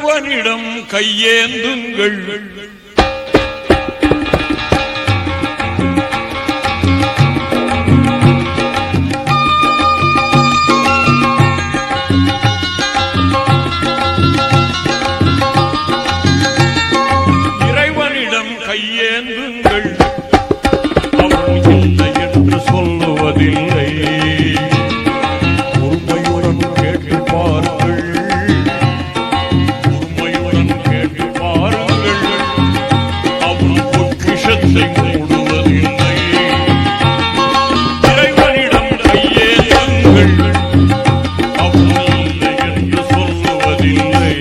இறைவனிடம் கையேந்துங்கள். இறைவனிடம் கையேந்துங்கள். அவன் இல்லை என்று சொல்லுவதில்லை. உண்மையுடன் கேட்டு பாருங்கள். உண்மையுடன் கேட்டு பாருங்கள். அவன் பொக்கிஷத்தை மூடுவதில்லை. இறைவனிடம் கையேந்துங்கள். அவன் இல்லை என்று சொல்லுவதில்லை.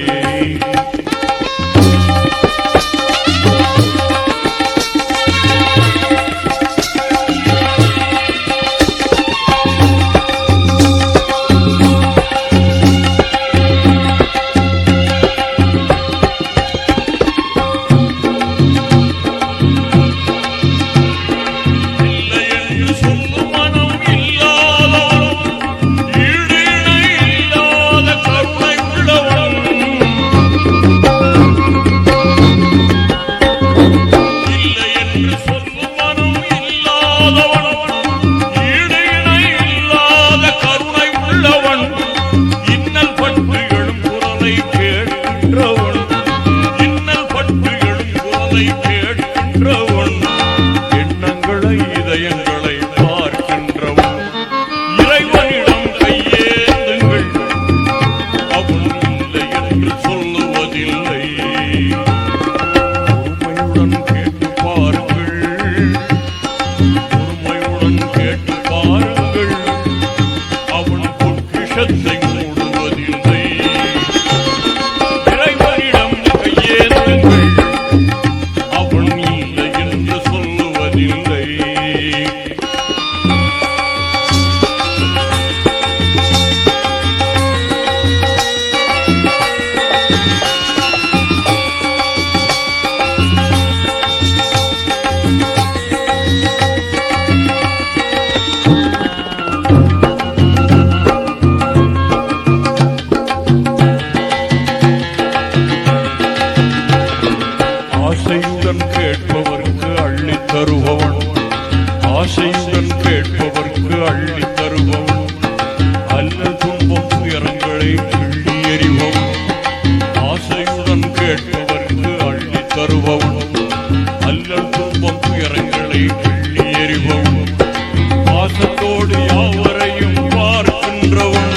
எண்ணங்களை இதயங்களை பார்க்கின்றவன். இறைவனிடம் கையேந்துங்கள். அவன் இல்லை என்று சொல்லுவதில்லை. உண்மையுடன் கேட்டு பாருங்கள். உண்மையுடன் கேட்டு பாருங்கள். அவன் பொக்கிஷத்தை மூடுவதில்லை. இறைவனிடம் கையேந்துங்கள். அவன் இல்லை என்று சொல்லுவதில்லை. ஆசையுடன் கேட்பவர்க்கு அள்ளி தருபவன். ஆசையுடன் கேட்பவர்க்கு அள்ளி தருபவன். அல்ல துன்பம் துயரங்களை கிள்ளி எறிபவன். ஆசையுடன் கேட்பவர்க்கு அள்ளி தருபவன். அல்ல துன்பம் துயரங்களை கிள்ளி எறிபவன். பாசத்தோடு யாவரையும் பார்க்கின்றவன்.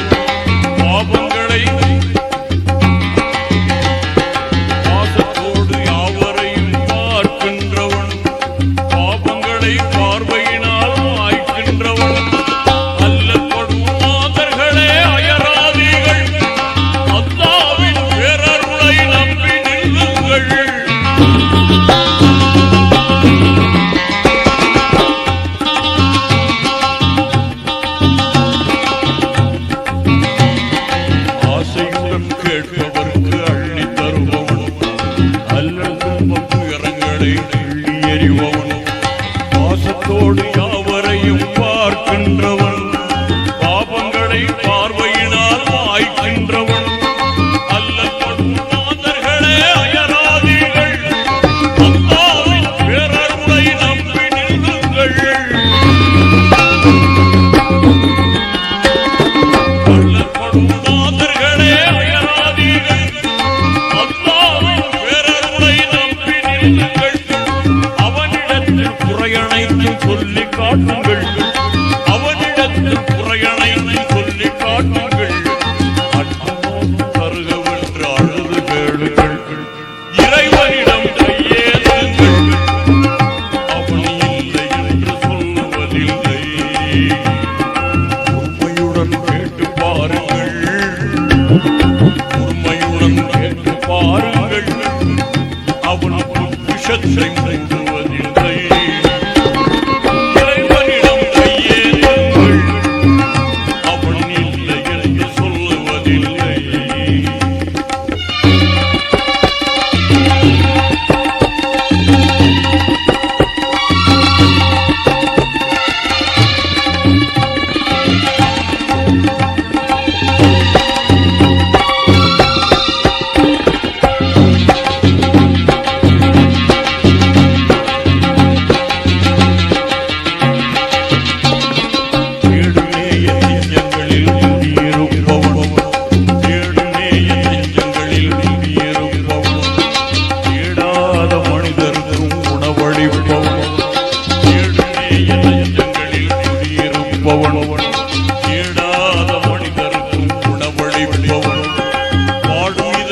பாவங்களை பார்வையினால் மாய்க்கின்றவன். அல்லப்படும் மாதர்களே அயராதீர்கள். அல்லாஹ்வின் பேரருளை நம்பி நில்லுங்கள். ஆசையுடன் கேட்பவர்க்கு அள்ளி தருபவன். அல்ல துன்பம் துயரங்களை கிள்ளி எறிபவன். பாசத்தோடு யாவரையும் பார்க்கின்றவன். பாவங்களை பார்வையினால் மாய்க்கின்றவன். அல்லப்படும் மாதர்களே அயராதீர்கள். அல்லாஹ்வின் பேரருளை நம்பி நில்லுங்கள். அல்லப்படும் மாதர்களே அயராதீர்கள். அல்லாஹ்வின் பேரருளை நம்பி நில்லுங்கள். அவனிடத்தில் குறையனைத்து சொல்லி காட்டுங்கள். அவனிடத்தில் குறையனைத்து சொல்லி காட்டுங்கள். அன்பும் தருகவென்று அழுது கேளுங்கள். இறைவனிடம் கையேந்துங்கள். அவன் இல்லை என்று சொல்லுவதில்லை. உண்மையுடன் கேட்டு பாருங்கள். உண்மையுடன் கேட்டு பாருங்கள். அவன் பொக்கிஷத்தை மூடுவதில்லை. இறைவனிடம் கையேந்துங்கள். அவன் இல்லை என்று சொல்லுவதில்லை.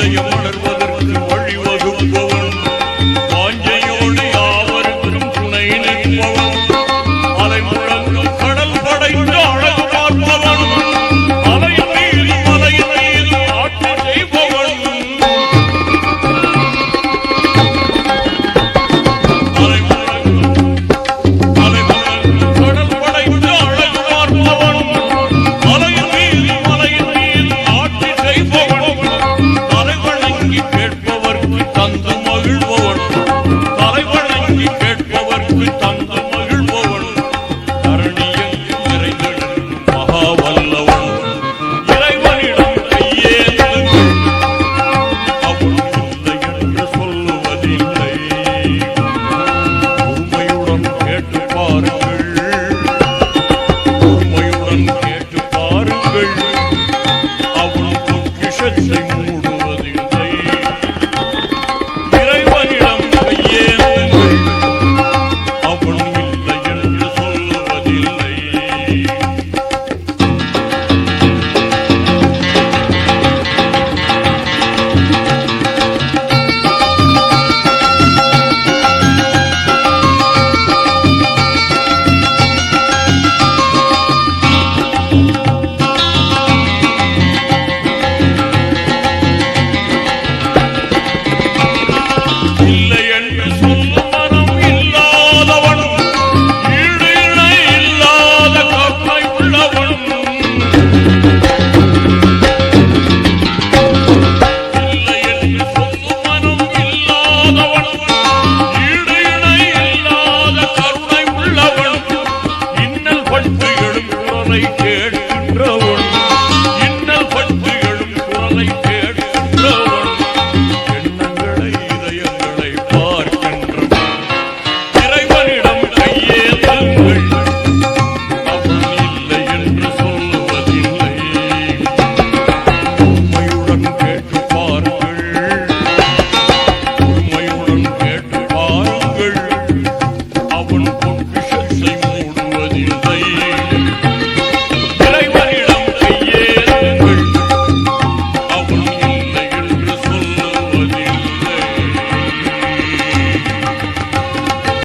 இதயம் வளர்வது